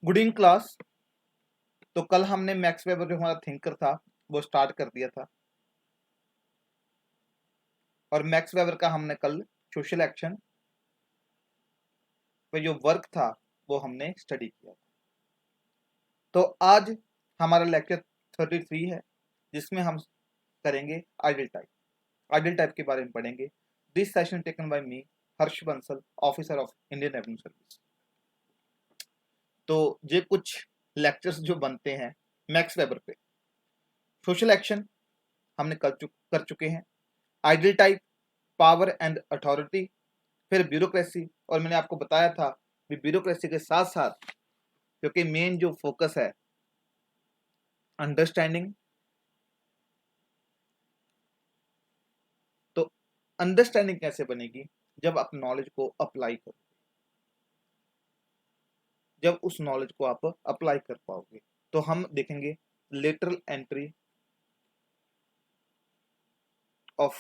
Good evening class. तो कल हमने मैक्स वेबर जो हमारा थिंकर था वो स्टार्ट कर दिया था और मैक्स वेबर का हमने कल सोशल एक्शन पे जो वर्क था वो हमने स्टडी किया था। तो आज हमारा लेक्चर 33 है जिसमें हम करेंगे आइडल टाइप। आइडल टाइप के बारे में पढ़ेंगे। This session taken by me Harsh Bansal, officer of Indian revenue service. तो ये कुछ लेक्चर्स जो बनते हैं मैक्स वेबर पे। सोशल एक्शन हमने कर चुके हैं। Ideal type, power and authority, फिर ब्यूरोक्रेसी। और मैंने आपको बताया था कि ब्यूरोक्रेसी के साथ साथ क्योंकि मेन जो फोकस है अंडरस्टैंडिंग, तो अंडरस्टैंडिंग कैसे बनेगी जब आप नॉलेज को अप्लाई करो, जब उस नॉलेज को आप अप्लाई कर पाओगे। तो हम देखेंगे lateral entry of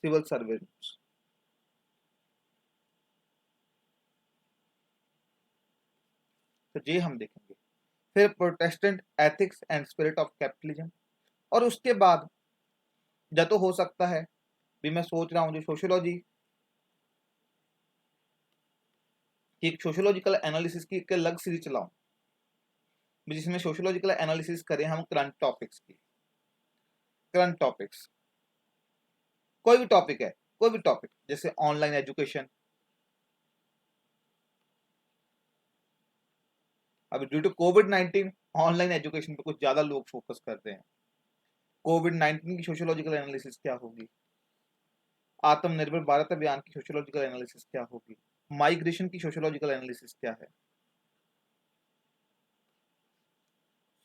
civil servants. तो ये हम देखेंगे। फिर Protestant ethics and spirit of capitalism. और उसके बाद या तो हो सकता है भी मैं सोच रहा हूँ जो सोशियोलॉजी की सोशियोलॉजिकल एनालिसिस की एक अलग सीरीज चलाऊं जिसमें सोशियोलॉजिकल एनालिसिस करें हम करंट टॉपिक्स की। करंट टॉपिक्स कोई भी टॉपिक है, कोई भी टॉपिक जैसे ऑनलाइन एजुकेशन। अभी ड्यू टू कोविड-19 ऑनलाइन एजुकेशन पे कुछ ज्यादा लोग फोकस करते हैं। कोविड-19 की सोशियोलॉजिकल एनालिसिस क्या होगी, आत्मनिर्भर भारत अभियान की सोशियोलॉजिकल एनालिसिस क्या होगी, माइग्रेशन की सोशियोलॉजिकल एनालिसिस क्या है,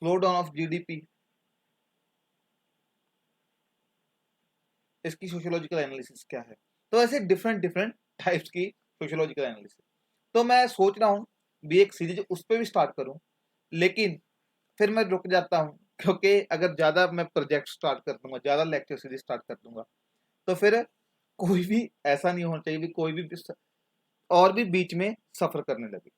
स्लो डाउन ऑफ जीडीपी इसकी सोशियोलॉजिकल एनालिसिस क्या है। तो ऐसे डिफरेंट डिफरेंट टाइप्स की सोशियोलॉजिकल एनालिसिस। तो मैं सोच रहा हूँ भी एक सीरीज उस पर भी स्टार्ट करूँ, लेकिन फिर मैं रुक जाता हूँ क्योंकि अगर ज्यादा मैं प्रोजेक्ट स्टार्ट कर दूंगा, ज्यादा लेक्चर सीरीज स्टार्ट कर दूंगा, तो फिर कोई भी ऐसा नहीं होना चाहिए भी कोई भी और भी बीच में सफर करने लगे।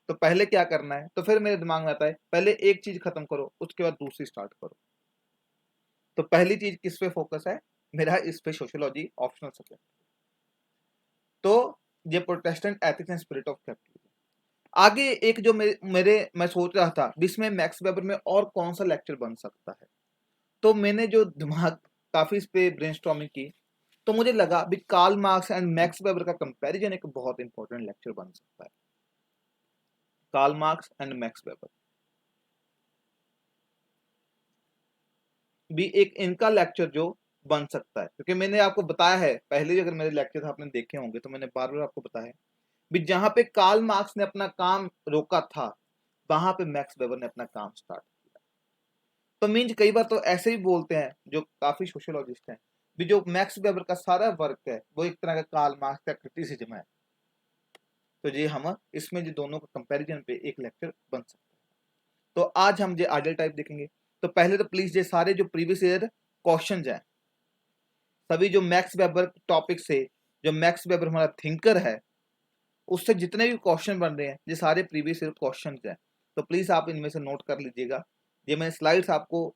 तो पहले क्या करना है, तो फिर मेरे दिमाग में आता है पहले एक चीज खत्म करो उसके बाद दूसरी स्टार्ट करो। तो पहली चीज किस पे फोकस है मेरा, इस पे सोशियोलॉजी ऑप्शनल सब्जेक्ट। तो ये Protestant ethics and spirit of capitalism. आगे एक जो मैं सोच रहा था जिसमें मैक्स वेबर में और कौन सा लेक्चर बन सकता है। तो मैंने जो दिमाग काफी इस पे ब्रेनस्टॉर्मिंग की, तो मुझे लगा भी Karl Marx and Max Weber का कंपैरिजन एक बहुत इंपॉर्टेंट लेक्चर बन सकता है। Karl Marx and Max Weber भी एक इनका लेक्चर जो बन सकता है, क्योंकि मैंने आपको बताया है पहले अगर मेरे लेक्चर आपने देखे होंगे तो मैंने बार बार आपको बताया है भी जहां पे कार्ल मार्क्स ने अपना काम रोका था वहां पे मैक्स वेबर ने अपना काम स्टार्ट किया। तो मीन्स कई बार तो ऐसे ही बोलते हैं जो काफी सोशियोलॉजिस्ट हैं भी जो मैक्स वेबर का सारा वर्क है वो एक तरह का कार्ल मार्क्स का क्रिटिसिज्म है। तो ये हम इसमें जो दोनों का कंपैरिजन पे एक लेक्चर बन सकता है। तो आज हम ये आइडियल टाइप देखेंगे। तो पहले तो प्लीज ये सारे जो प्रीवियस ईयर क्वेश्चंस हैं सभी जो मैक्स वेबर टॉपिक से, जो मैक्स वेबर हमारा थिंकर है उससे जितने भी क्वेश्चन बन रहे हैं ये सारे प्रीवियस ईयर क्वेश्चन हैं। तो प्लीज आप इनमें से नोट कर लीजिएगा। ये मैंने स्लाइड्स आपको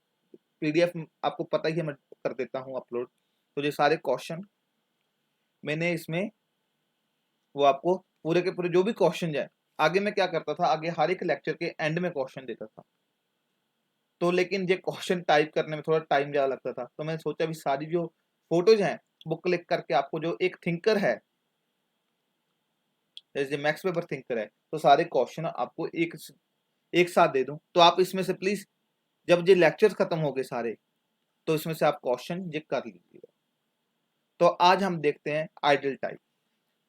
पीडीएफ आपको पता ही है मैं कर देता हूँ अपलोड। तो ये सारे क्वेश्चन मैंने इसमें वो आपको पूरे के पूरे जो भी क्वेश्चन है, आगे मैं क्या करता था आगे हर एक लेक्चर के एंड में क्वेश्चन देता था। तो लेकिन ये क्वेश्चन टाइप करने में थोड़ा टाइम ज्यादा लगता था, तो मैंने सोचा भी सारी जो फोटोज हैं वो क्लिक करके आपको जो एक थिंकर है जैसे मैक्स वेबर थिंकर है तो सारे क्वेश्चन आपको एक साथ दे दूं। तो आप इसमें से प्लीज जब ये लेक्चर्स खत्म हो गए सारे तो इसमें से आप क्वेश्चन ये कर लीजिएगा। तो आज हम देखते हैं आइडियल टाइप।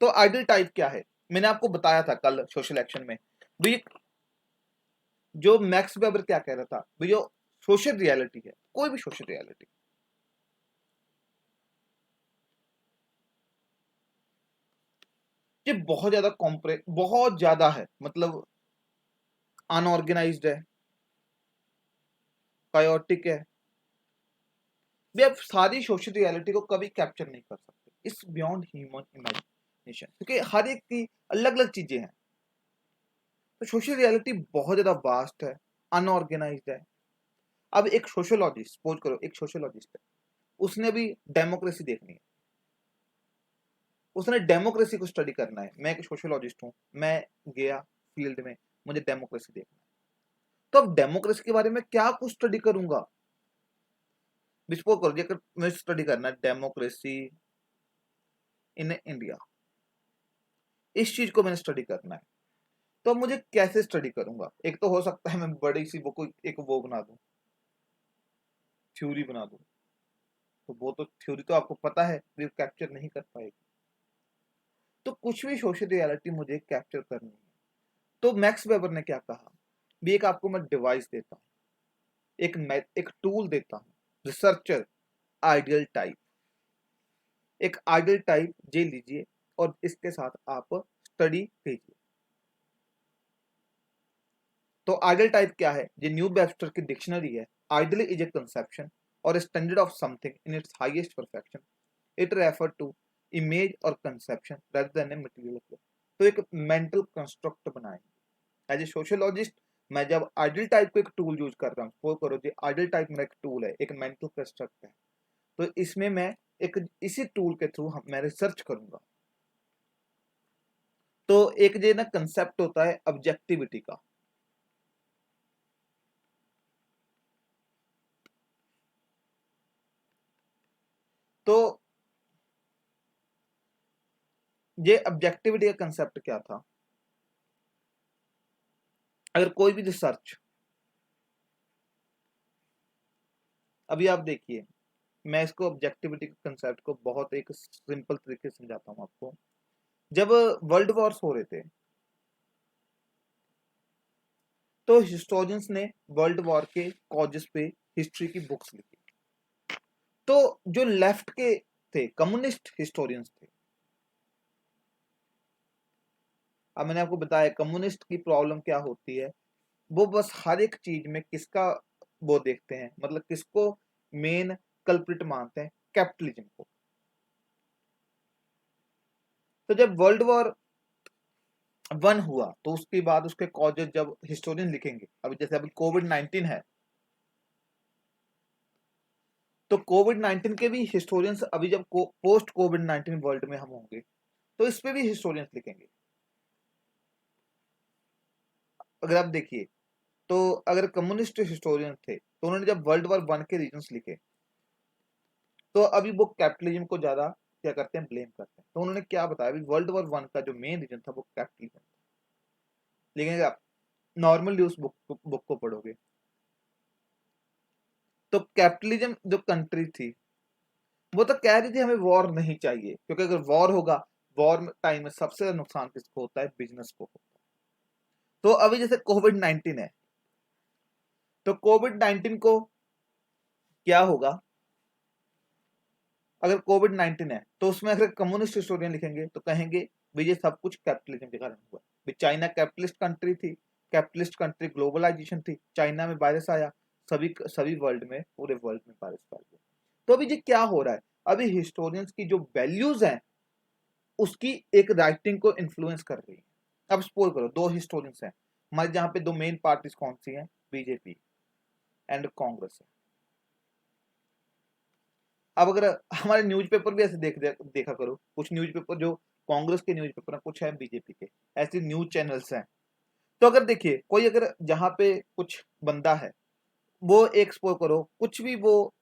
तो आइडियल टाइप क्या है, मैंने आपको बताया था कल सोशल एक्शन में भी जो मैक्स वेबर क्या कह रहा था भी जो सोशल रियलिटी है, कोई भी सोशल रियलिटी, ये बहुत ज्यादा कॉम्प्रे बहुत ज्यादा है, मतलब अनऑर्गेनाइज्ड है, कायोटिक है। भी आप सारी सोशल रियलिटी को कभी कैप्चर नहीं कर सकते, इट्स बियॉन्ड ह्यूमन इमेजिनेशन, क्योंकि हर एक की अलग अलग चीजें हैं। तो सोशल रियलिटी बहुत ज्यादा वास्ट है, अनऑर्गेनाइज्ड है। अब एक सोशियोलॉजिस्ट, सपोज करो एक सोशियोलॉजिस्ट है, उसने भी डेमोक्रेसी देखनी है, उसने डेमोक्रेसी को स्टडी करना है। मैं एक सोशियोलॉजिस्ट हूं, मैं गया फील्ड में, मुझे डेमोक्रेसी देखना है, तो अब डेमोक्रेसी के बारे में क्या कुछ स्टडी करूंगा? सपोज करो अगर मैं स्टडी करना है डेमोक्रेसी इन इंडिया, इस चीज को मैंने स्टडी करना है, तो अब मुझे कैसे स्टडी करूंगा? एक तो हो सकता है मैं बड़ी सी बुक एक वो बना दूं, थ्योरी बना दूं, तो वो तो थ्योरी तो आपको पता है वो कैप्चर नहीं कर पाएगी। तो कुछ भी सोशल रियलिटी मुझे कैप्चर करनी है, तो मैक्स वेबर ने क्या कहा, भी एक आपको मैं डिवाइस देता हूँ, एक टूल देता हूँ, रिसर्चर आइडियल टाइप, एक आइडियल टाइप जे लीजिए और इसके साथ आप स्टडी कीजिए। तो आइडियल टाइप क्या है? ये न्यू वेबस्टर की डिक्शनरी है। आइडियल इज ए कंसेप्शन और standard of something in its highest perfection. It refer to image और conception rather than a material flow। तो एक मेंटल कंस्ट्रक्ट बनाएंगे। एज ए सोशियोलॉजिस्ट मैं जब आइडियल टाइप को एक टूल यूज कर रहा हूँ, सपोज करो जी आइडियल टाइप मेरा एक टूल है, एक मेंटल कंस्ट्रक्ट है, तो इसमें मैं एक इसी टूल के थ्रू मैं रिसर्च करूंगा। तो एक जो ना कंसेप्ट होता है ऑब्जेक्टिविटी का, तो ये ऑब्जेक्टिविटी का कंसेप्ट क्या था? अगर कोई भी रिसर्च, अभी आप देखिए, मैं इसको ऑब्जेक्टिविटी के कंसेप्ट को बहुत एक सिंपल तरीके से समझाता हूँ आपको। जब वर्ल्ड वॉर्स हो रहे थे, तो हिस्टोरियंस ने वर्ल्ड वॉर के कॉजेस पे हिस्ट्री की बुक्स लिखी। तो जो लेफ्ट के थे, कम्युनिस्ट हिस्टोरियंस थे, अब मैंने आपको बताया कम्युनिस्ट की प्रॉब्लम क्या होती है, वो बस हर एक चीज में किसका वो देखते हैं, मतलब किसको मेन कल्प्रिट मानते हैं? कैपिटलिज्म को। तो जब वर्ल्ड वॉर वन हुआ, तो उसके बाद उसके कॉजेज जब हिस्टोरियन लिखेंगे, अभी जैसे अभी कोविड-19 है, तो कोविड-19 के भी हिस्टोरियंस अभी जब पोस्ट कोविड-19 वर्ल्ड में हम होंगे, तो इस पे भी हिस्टोरियंस लिखेंगे। अगर आप देखिए, तो अगर कम्युनिस्ट हिस्टोरियन थे, तो उन्होंने जब वर्ल्ड वॉर वन के रीजंस लिखे, तो अभी वो कैपिटलिज्म को ज्यादा क्या करते हैं, ब्लेम करते हैं। तो उन्होंने क्या बताया, अभी वर्ल्ड वॉर वन का जो मेन रीजन था वो कैपिटलिज्म। लेकिन अगर आप नॉर्मली उस बुक को पढ़ोगे, तो कैपिटलिज्म जो कंट्री थी, वो तो कह रही थी हमें वॉर नहीं चाहिए, क्योंकि अगर वॉर होगा, वॉर टाइम में सबसे ज्यादा नुकसान किसको होता है? बिजनेस को होता है। तो अभी जैसे कोविड-19 है, तो कोविड-19 को क्या होगा? अगर कोविड-19 है, तो उसमें अगर कम्युनिस्ट हिस्टोरियन लिखेंगे तो कहेंगे भाई ये सब कुछ कैपिटलिज्म के कारण हुआ। भाई चाइना कैपिटलिस्ट कंट्री थी, कैपिटलिस्ट कंट्री, ग्लोबलाइजेशन थी, चाइना में वायरस आया, सभी सभी वर्ल्ड में, पूरे वर्ल्ड में वायरस फैल गया। तो अभी ये क्या हो रहा है? अभी हिस्टोरियंस की जो वैल्यूज हैं, उसकी एक राइटिंग को इन्फ्लुएंस कर रही है। अब सपोज करो दो हिस्टोरियंस हैं हमारे, जहां पे दो मेन पार्टीज कौन सी हैं? बीजेपी एंड कांग्रेस है। अब अगर हमारे न्यूज़पेपर भी ऐसे देखा करो, कुछ न्यूज़पेपर जो कांग्रेस के न्यूज़पेपर हैं, कुछ है बीजेपी के, ऐसे न्यूज चैनल्स हैं। तो अगर देखिए कोई अगर जहां पे कुछ बंदा है, वो एक सपोज करो कुछ भी, वो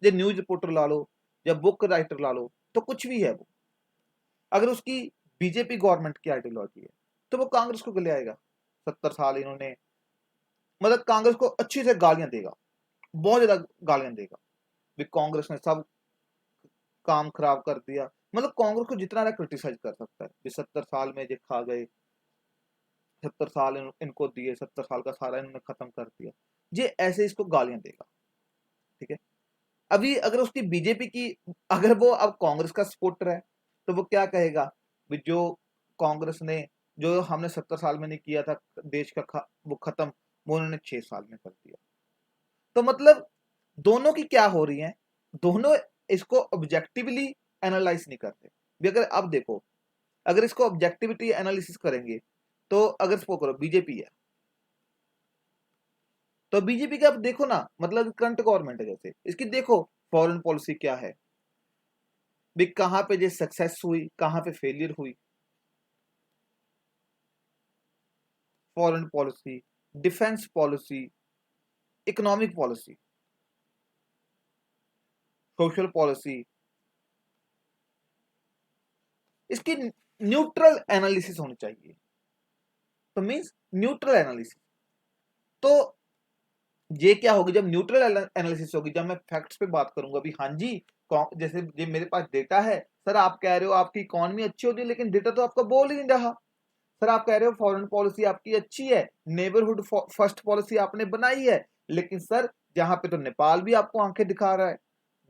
जो न्यूज रिपोर्टर ला लो या बुक राइटर ला लो, तो कुछ भी है वो, अगर उसकी बीजेपी गवर्नमेंट की आइडियोलॉजी है, तो वो कांग्रेस को ले आएगा। 70 साल इन्होंने, मतलब कांग्रेस को अच्छी से गालियां देगा, बहुत ज्यादा गालियां देगा, भी कांग्रेस ने सब काम खराब कर दिया। मतलब कांग्रेस को जितना क्रिटिसाइज कर सकता है, ये 70 साल में ये खा गए, 70 साल इनको दिए, 70 साल का सारा इन्होंने खत्म कर दिया, ये ऐसे इसको गालियां देगा। ठीक है। अभी अगर उसकी बीजेपी की, अगर वो अब कांग्रेस का सपोर्टर है, तो वो क्या कहेगा, भी जो कांग्रेस ने, जो हमने 70 साल में नहीं किया था देश का वो खत्म, वो उन्होंने 6 साल में कर दिया। तो मतलब दोनों की क्या हो रही है, दोनों इसको ऑब्जेक्टिवली एनालाइज नहीं करते भी। अगर आप देखो, अगर इसको ऑब्जेक्टिविटी एनालिसिस करेंगे, तो अगर सपोज करो बीजेपी है, तो बीजेपी का आप देखो ना, मतलब करंट गवर्नमेंट है जैसे, इसकी देखो फॉरेन पॉलिसी क्या है भी, कहां पे जो सक्सेस हुई, कहां पे फेलियर हुई। Foreign policy, defence policy, economic policy, social policy, इसकी न्यूट्रल एनालिसिस होनी चाहिए। तो मींस न्यूट्रल एनालिसिस, तो ये क्या होगी जब न्यूट्रल एनालिसिस होगी, जब मैं फैक्ट्स पे बात करूंगा भी हाँ जी, जैसे ये मेरे पास डेटा है, सर आप कह रहे हो आपकी इकोनॉमी अच्छी होती है, लेकिन डेटा तो आपका बोल ही नहीं रहा। सर आप कह रहे हो फॉरेन पॉलिसी आपकी अच्छी है, नेबरहुड फर्स्ट पॉलिसी आपने बनाई है, लेकिन सर जहां पे तो नेपाल भी आपको आंखें दिखा रहा है,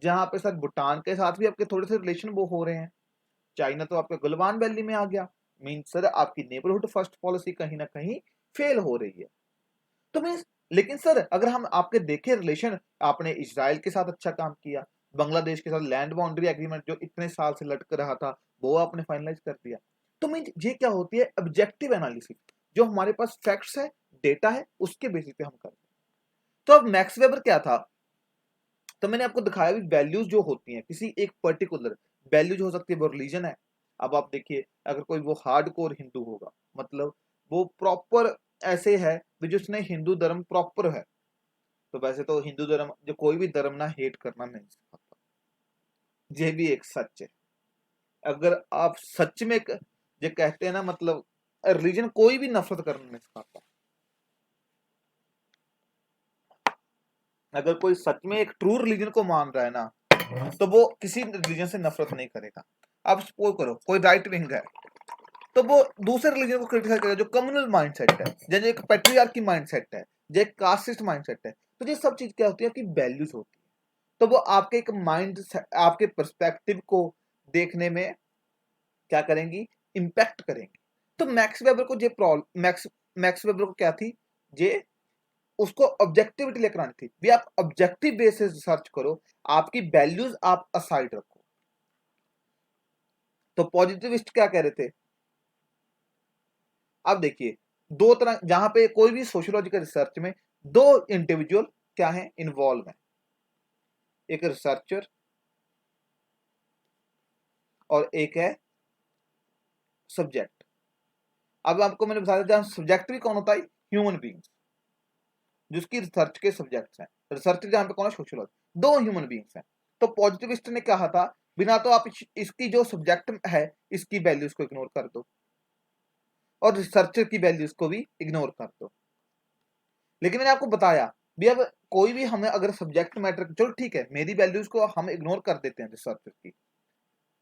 जहां पे सर भूटान के साथ भी आपके थोड़े से रिलेशन वो हो रहे हैं, चाइना तो आपके गलवान वैली में आ गया, मीन सर आपकी नेबरहुड फर्स्ट पॉलिसी कहीं ना कहीं फेल हो रही है। तो मीन, लेकिन सर अगर हम आपके देखें रिलेशन, आपने इसराइल के साथ अच्छा काम किया, बांग्लादेश के साथ लैंड बाउंड्री एग्रीमेंट जो इतने साल से लटक रहा था वो आपने फाइनलाइज कर दिया। तो मीन ये क्या होती है ऑब्जेक्टिव एनालिसिस, जो हमारे पास फैक्ट्स है, डेटा है, उसके बेसिस पे हम करते हैं। तो अब मैक्स वेबर क्या था, तो मैंने आपको दिखाया भी वैल्यूज जो होती हैं किसी एक पर्टिकुलर, वैल्यूज हो सकती है वो रिलीजन है। अब आप देखिए अगर कोई वो हार्ड कोर हिंदू होगा, मतलब वो प्रॉपर ऐसे है भी जिसने हिंदू धर्म प्रॉपर है, तो वैसे तो हिंदू धर्म जो कोई भी धर्म ना हेट करना नहीं सिखाता, ये भी एक सच है। अगर आप सच में जो कहते हैं ना, मतलब रिलीजन कोई भी नफरत करना नहीं सिखाता। अगर कोई सच में एक ट्रू रिलीजन को मान रहा है ना, तो वो किसी रिलीजन से नफरत नहीं करेगा। आप सपोज करो कोई राइट विंग है, तो वो दूसरे रिलीजन को क्रिटिसाइज करेगा जो कम्युनल माइंडसेट है, जैसे एक पैट्रियार्की माइंडसेट है, जो एक कास्टिस्ट माइंडसेट है। तो ये सब चीज क्या होती है, आपकी वैल्यूज होती है। तो वो आपके एक माइंड, आपके पर्सपेक्टिव को देखने में क्या करेंगी, इंपैक्ट करेंगी। तो मैक्स वेबर को ये प्रॉब्लम, मैक्स वेबर को क्या थी, ये उसको ऑब्जेक्टिविटी लेकर आनी थी भी, आप ऑब्जेक्टिव बेसिस रिसर्च करो, आपकी वैल्यूज आप असाइड रखो। तो पॉजिटिविस्ट क्या कह रहे थे, अब देखिए दो तरह, जहां पे कोई भी सोशियोलॉजिकल रिसर्च में दो इंडिविजुअल क्या है इन्वॉल्व है, एक रिसर्चर और एक है सब्जेक्ट। अब आपको मैंने बताया जहां सब्जेक्ट भी कौन होता है, ह्यूमन बींग्स, जिसकी रिसर्च के सब्जेक्ट्स हैं। रिसर्चर जहां पे कौन है, सोशियोलॉजी, दो ह्यूमन बींग्स हैं। तो पॉजिटिविस्ट ने कहा था बिना, तो आप इसकी जो सब्जेक्ट है इसकी वैल्यूज को इग्नोर कर दो और रिसर्चर की वैल्यूज को भी इग्नोर कर दो। लेकिन मैंने आपको बताया भी, अब कोई भी हमें अगर सब्जेक्ट मैटर, चलो ठीक है मेरी वैल्यूज को हम इग्नोर कर देते हैं रिसर्चर की,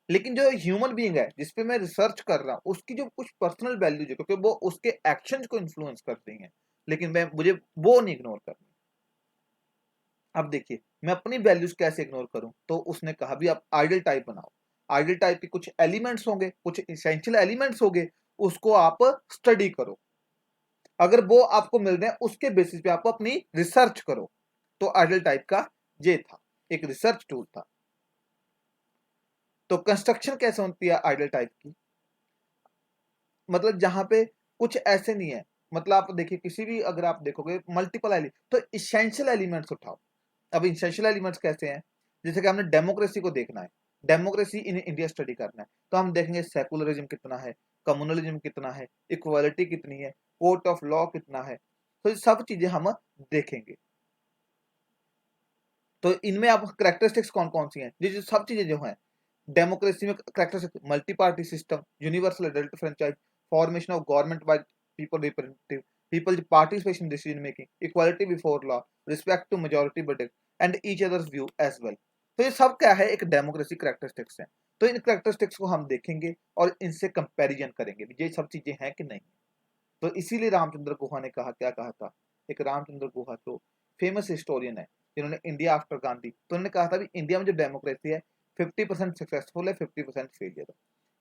लेकिन जो ह्यूमन बीइंग है जिसपे मैं रिसर्च कर रहा हूं, उसकी जो कुछ पर्सनल वैल्यूज है, क्योंकि वो उसके एक्शंस को इन्फ्लुएंस करती हैं, लेकिन मैं मुझे वो नहीं इग्नोर करनी। अब देखिए मैं अपनी वैल्यूज कैसे इग्नोर करूं, तो उसने कहा भी आप आइडियल टाइप बनाओ, आइडियल टाइप के कुछ एलिमेंट्स होंगे, कुछ इसेंशियल एलिमेंट्स होंगे, उसको आप स्टडी करो, अगर वो आपको मिल रहे हैं उसके बेसिस पे आप अपनी रिसर्च करो। तो आइडियल टाइप का ये था, एक रिसर्च टूल था। तो कंस्ट्रक्शन कैसे होती है आइडियल टाइप की, मतलब जहां पे कुछ ऐसे नहीं है, मतलब आप देखिए किसी भी, अगर आप देखोगे मल्टीपल तो इसेंशियल एलिमेंट्स उठाओ। अब इसेंशियल एलिमेंट्स कैसे हैं, जैसे कि हमने डेमोक्रेसी को देखना है, डेमोक्रेसी इन इंडिया स्टडी करना है, तो हम देखेंगे सेकुलरिज्म कितना है, कम्युनलिज्म कितना है, इक्वालिटी कितनी है, कोर्ट ऑफ लॉ कितना है, तो ये सब चीजें हम देखेंगे। तो इनमें आप करेक्टरिस्टिक्स कौन कौन सी हैं, ये जो सब चीजें जो हैं डेमोक्रेसी में characteristics, multi party system, universal adult franchise, formation of government by people representative, people participation decision making, equality before law, respect to majority verdict and each others view as well. तो ये सब क्या है, एक democracy characteristics है। तो इन characteristics को हम देखेंगे और इनसे कंपैरिजन करेंगे ये सब चीजें हैं कि नहीं। तो इसीलिए रामचंद्र गुहा ने कहा, क्या कहा था, एक रामचंद्र गुहा तो फेमस हिस्टोरियन है जिन्होंने इंडिया आफ्टर गांधी, तो उन्होंने कहा था भी इंडिया में जो डेमोक्रेसी है 50% सक्सेसफुल है, 50% फेलियर है।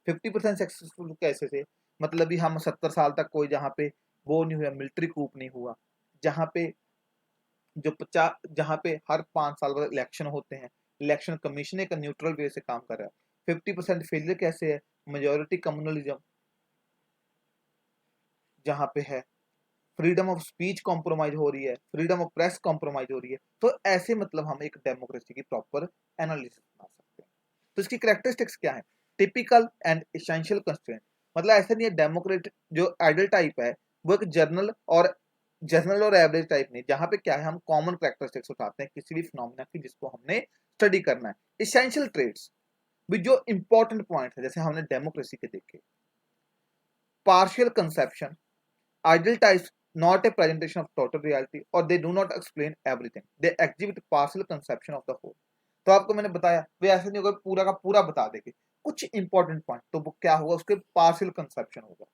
50% सक्सेसफुल कैसे से, मतलब भी हम 70 साल तक कोई जहाँ पे वो नहीं हुआ, मिलिट्री कूप नहीं हुआ, जहाँ पे जो 50, जहाँ पे हर 5 साल बाद इलेक्शन होते हैं, इलेक्शन कमीशन एक न्यूट्रल वे से काम कर रहा है। 50% फेलियर कैसे है, मेजोरिटी कम्युनलिज्म, जहाँ पे है फ्रीडम ऑफ स्पीच कॉम्प्रोमाइज हो रही है, फ्रीडम ऑफ प्रेस कॉम्प्रोमाइज हो रही है, तो ऐसे मतलब हम एक डेमोक्रेसी की प्रॉपर एनालिसिस बना सकते हैं। तो इसकी कैरेक्टरिस्टिक्स क्या है? टिपिकल एंड एसेंशियल कंस्ट्रेंट, मतलब ऐसा नहीं है डेमोक्रेट जो आइडल टाइप है वो एक जर्नल और एवरेज टाइप नहीं, जहां पे क्या है हम कॉमन कैरेक्टरिस्टिक्स उठाते हैं किसी भी फिनोमिना की जिसको हमने स्टडी करना है। एसेंशियल ट्रेट्स भी जो इंपॉर्टेंट पॉइंट है जैसे हमने डेमोक्रेसी के देखे, partial conception, ideal types not a presentation of total reality or they do not explain everything, they exhibit partial conception of the whole। तो आपको मैंने बताया वे ऐसे नहीं होगा पूरा का पूरा बता देंगे, कुछ इंपॉर्टेंट पॉइंट तो वो क्या होगा उसके पार्शियल कंसेप्शन होगा।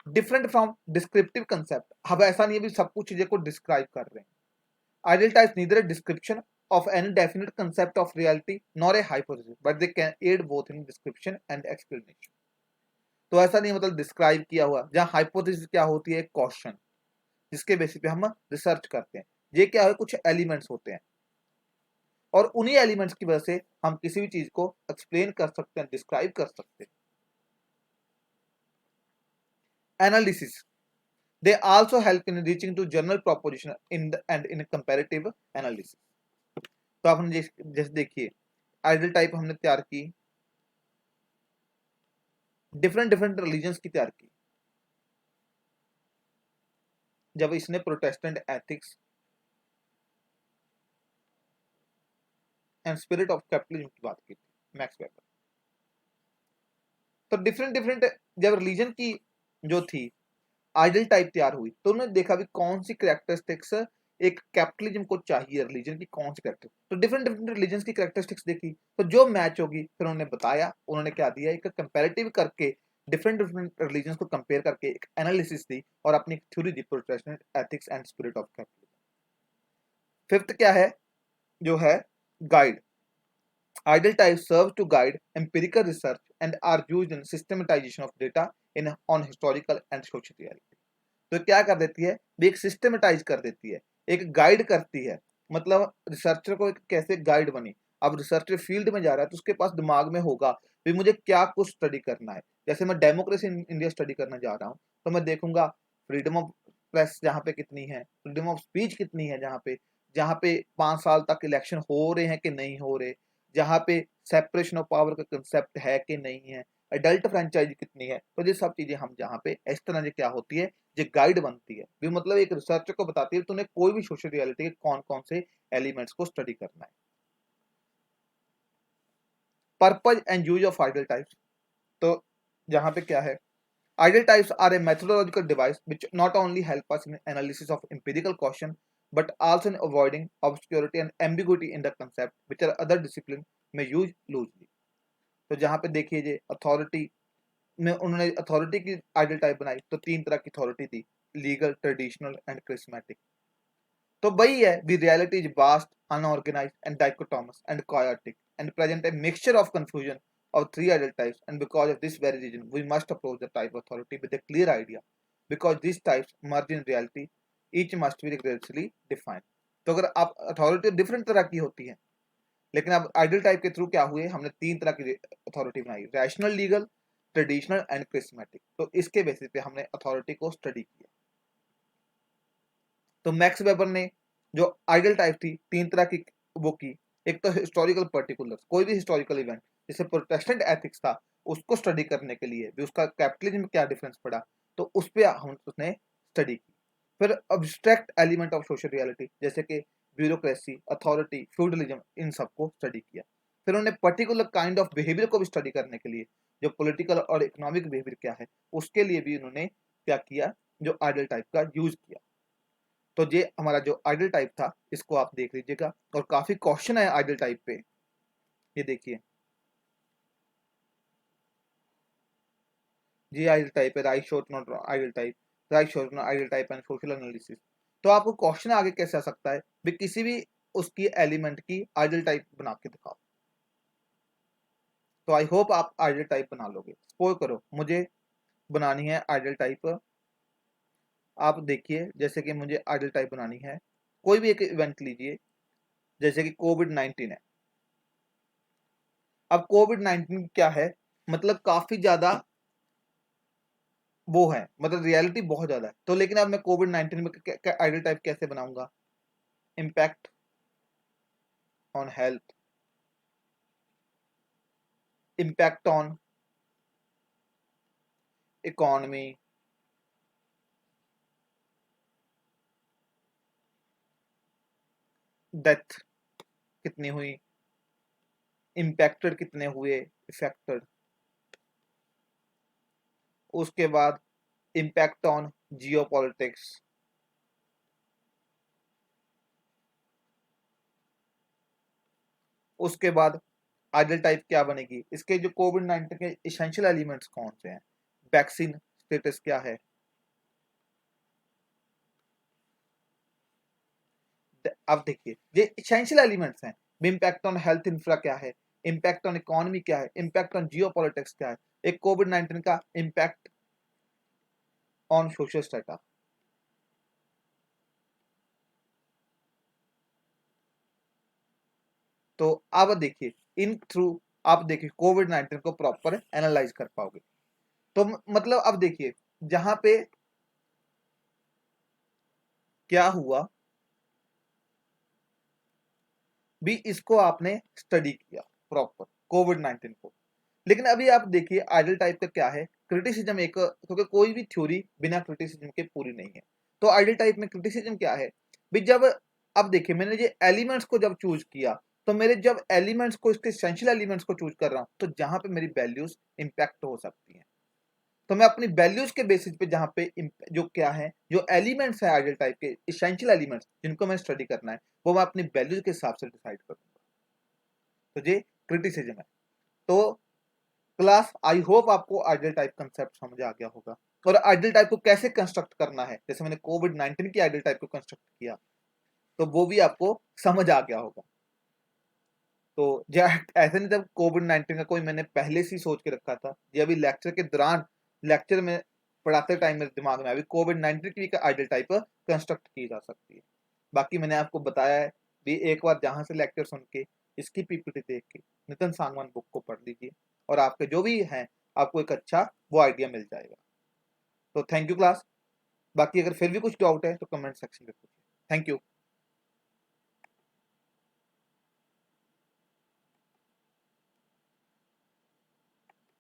डिफरेंट फ्रॉम डिस्क्रिप्टिव कंसेप्ट, अब ऐसा नहीं है भी सब कुछ चीजें को डिस्क्राइब कर रहे हैं। Ideal types neither a description of any definite concept of reality nor a hypothesis but they can aid both in description and explanation। तो ऐसा नहीं मतलब डिस्क्राइब किया हुआ, जहाँ हाइपोथेसिस क्या होती है, क्वेश्चन जिसके बेसिस पे हम रिसर्च करते हैं। ये क्या है, कुछ एलिमेंट्स होते हैं और उन्हीं एलिमेंट्स की वजह से हम किसी भी चीज को एक्सप्लेन कर सकते हैं, डिस्क्राइब कर सकते हैं। Analysis, they also help in reaching to general proposition and in comparative analysis. तो आप हमने जैसे देखिए आइडल टाइप हमने तैयार की, डिफरेंट डिफरेंट रिलीजन्स की तैयार की, जब इसने Protestant ethics and spirit of capitalism की बात की थी मैक्स वेबर। तो डिफरेंट डिफरेंट जब रिलीजन की जो थी आइडल टाइप तैयार हुई तो उन्होंने देखा भी कौन सी कैरेक्टरिस्टिक्स एक कैपिटलिज्म को चाहिए, रिलीजन की कौन सी कैरेक्टर, तो डिफरेंट डिफरेंट रिलीजन की कैरेक्टरिस्टिक्स देखी, तो जो मैच होगी फिर उन्होंने बताया, उन्होंने क्या दिया एक कंपैरेटिव करके डिफरेंट डिफरेंट रिलीजन को कंपेयर करके एक एनालिसिस दी और अपनी theory the Protestant ethics and spirit of capitalism. Fifth क्या है, जो है guide. Ideal types serve to guide empirical research and are used in systematization of data in on historical and social reality। तो क्या कर देती है, भी एक सिस्टमेटाइज कर देती है, एक गाइड करती है, मतलब रिसर्चर को एक कैसे गाइड बनी। अब रिसर्चर फील्ड में जा रहा है तो उसके पास दिमाग में होगा भी मुझे क्या कुछ स्टडी करना है। जैसे मैं डेमोक्रेसी इन इंडिया स्टडी करना जा रहा हूँ तो मैं देखूंगा फ्रीडम ऑफ प्रेस जहाँ पे कितनी है, फ्रीडम ऑफ स्पीच कितनी है, जहाँ पे 5 साल तक इलेक्शन हो रहे हैं कि नहीं हो रहे, जहाँ पे सेपरेशन ऑफ पावर का कंसेप्ट है कि नहीं है, अडल्ट फ्रेंचाइज कितनी है, तो ये सब चीजें हम जहाँ पे इस तरह से क्या होती है जो गाइड बनती है, भी मतलब एक रिसर्चर को बताती है तूने कोई भी सोशल रियलिटी के कौन कौन से एलिमेंट्स को स्टडी करना है। Purpose and use of ideal types, तो जहाँ पे क्या है, ideal types are a methodological device which not only help us in analysis of empirical question but also in avoiding obscurity and ambiguity in the concept which are other discipline may use loosely। तो जहाँ पे देखिए ये authority में उन्होंने authority की idol type बनाई तो 3 तरह की अथॉरिटी थी, लीगल, ट्रेडिशनल एंड क्रिस्मेटिक। तो वही है the reality is vast, unorganized and dichotomous and chaotic and present a mixture of confusion of three ideal types, and because of this very reason we must approach the type authority with a clear idea because these types merge in reality, each must be rigorously defined। तो अगर आप authority different तरह की होती है लेकिन अब ideal type के थ्रू क्या हुए, हमने 3 तरह की अथॉरिटी बनाई, rational, legal, traditional and charismatic. तो इसके बेसिस पे हमने अथॉरिटी को स्टडी किया। तो मैक्स वेबर ने जो आइडल टाइप थी 3 तरह की वो की, एक तो हिस्टोरिकल पर्टिकुलर, कोई भी हिस्टोरिकल इवेंट, जैसे प्रोटेस्टेंट एथिक्स था उसको स्टडी करने के लिए भी उसका कैपिटलिज्म में क्या डिफरेंस पड़ा, तो उस पर हम उसने स्टडी की। फिर abstract element of social reality जैसे कि ब्यूरोक्रेसी, अथॉरिटी, फ्यूडलिज्म, इन सबको स्टडी किया। फिर उन्होंने पर्टिकुलर काइंड ऑफ बिहेवियर को भी स्टडी करने के लिए जो पॉलिटिकल और इकोनॉमिक बिहेवियर क्या है उसके लिए भी उन्होंने क्या किया, जो आइडल टाइप का यूज किया। तो ये हमारा जो आइडल टाइप था इसको आप देख लीजिएगा और काफी क्वेश्चन है आइडल टाइप पे, ये देखिए जी आइडल टाइप है, write short note ideal type, write short note ideal type and social analysis. तो आपको क्वेश्चन आगे कैसे आ सकता है भी किसी भी उसकी एलिमेंट की आइडल टाइप बना के दिखाओ। तो आई होप आप आइडल टाइप बना लोगे। सपोज करो मुझे बनानी है आइडल टाइप, आप देखिए जैसे कि मुझे आइडल टाइप बनानी है, कोई भी एक इवेंट लीजिए जैसे कि कोविड-19 है। अब कोविड-19 क्या है, मतलब काफी ज्यादा वो है, मतलब रियलिटी बहुत ज्यादा है। तो लेकिन अब मैं कोविड-19 में आइडियल टाइप कैसे बनाऊंगा? Impact on health, impact on economy, death कितनी हुई, इम्पैक्टेड कितने हुए, इफेक्टेड, उसके बाद इम्पैक्ट ऑन जियो पॉलिटिक्स, उसके बाद आइडियल टाइप क्या बनेगी, इसके जो कोविड-19 के इसेंशियल एलिमेंट्स कौन से हैं, वैक्सीन स्टेटस क्या है, अब देखिए ये इसेंशियल एलिमेंट्स हैं। इम्पैक्ट ऑन हेल्थ इंफ्रा क्या है, इम्पैक्ट ऑन इकोनॉमी क्या है, इम्पैक्ट ऑन जियो पॉलिटिक्स क्या है, एक कोविड-19 का इम्पैक्ट ऑन सोशल स्टेटा। तो अब देखिए इन थ्रू आप देखिए कोविड-19 को प्रॉपर एनालाइज कर पाओगे। तो मतलब अब देखिए जहां पे क्या हुआ भी, इसको आपने स्टडी किया प्रॉपर कोविड-19 को। लेकिन अभी आप देखिए आइडियल टाइप का क्या है, क्रिटिसिज्म एक, क्योंकि कोई भी थ्योरी बिना क्रिटिसिज्म के पूरी नहीं है। तो आइडियल टाइप में क्रिटिसिज्म क्या है भी, जब अब देखिए मैंने ये एलिमेंट्स को जब चूज किया, तो मेरे जब एलिमेंट्स को, इसके एसेंशियल एलिमेंट्स को चूज कर रहा हूं, तो जहां पे मेरी वैल्यूज इंपैक्ट हो सकती हैं, तो मैं अपनी वैल्यूज के बेसिस पे जहां पे जो क्या है, जो एलिमेंट्स है आइडियल टाइप के एसेंशियल एलिमेंट्स जिनको मैं स्टडी करना है, वो मैं अपनी वैल्यूज के हिसाब से डिसाइड करूंगा। तो ये क्रिटिसिज्म है। तो क्लास, आई होप आपको आइडियल टाइप कंसेप्ट समझ आ गया होगा, और आइडियल टाइप को कैसे कंस्ट्रक्ट करना है, जैसे मैंने कोविड-19 की आइडियल टाइप को कंस्ट्रक्ट किया, तो वो भी आपको समझ आ गया होगा। तो ऐसे नहीं जब कोविड-19 का कोई मैंने पहले से ही सोच के रखा था, ये अभी लेक्चर के दौरान, लेक्चर में पढ़ाते टाइम मेरे दिमाग में अभी कोविड-19 की भी आइडियल टाइप कंस्ट्रक्ट की जा सकती है। बाकी मैंने आपको बताया है भी, एक बार जहां से लेक्चर सुन के, इसकी पीपीटी देख के नितिन सांगवान बुक को पढ़ लीजिए, और आपके जो भी हैं आपको एक अच्छा वो आइडिया मिल जाएगा। तो थैंक यू क्लास। बाकी अगर फिर भी कुछ डाउट है तो कमेंट सेक्शन में पूछिए। Thank you.